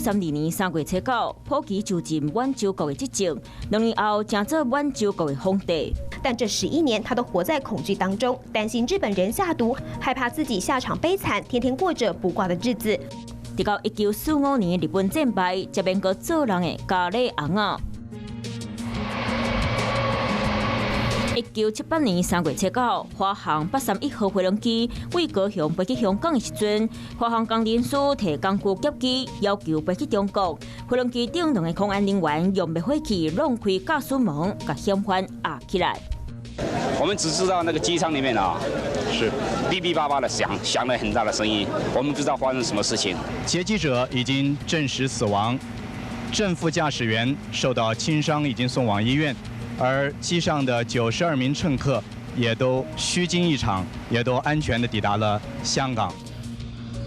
2032年3月初9，普吉就任满洲国的执政，2年后成做满洲国的皇帝。但这11年，他都活在恐惧当中，担心日本人下毒，害怕自己下场悲惨，天天过着不挂的日子。直到1945年日本战败，才免阁做人的咖喱红啊。1978年3月初9，华航831号飞龙机为高雄飞去香港的时阵，华航工程师提工具夹机，要求飞去中国。飞龙机顶2个空安人员用灭火器弄开驾驶门，把嫌犯压起来。我们只知道那个机舱里面啊，是哔哔叭叭的响了很大的声音，我们不知道发生什么事情。劫机者已经证实死亡，正副驾驶员受到轻伤，已经送往医院。而机上的92名乘客也都虚惊一场，也都安全地抵达了香港。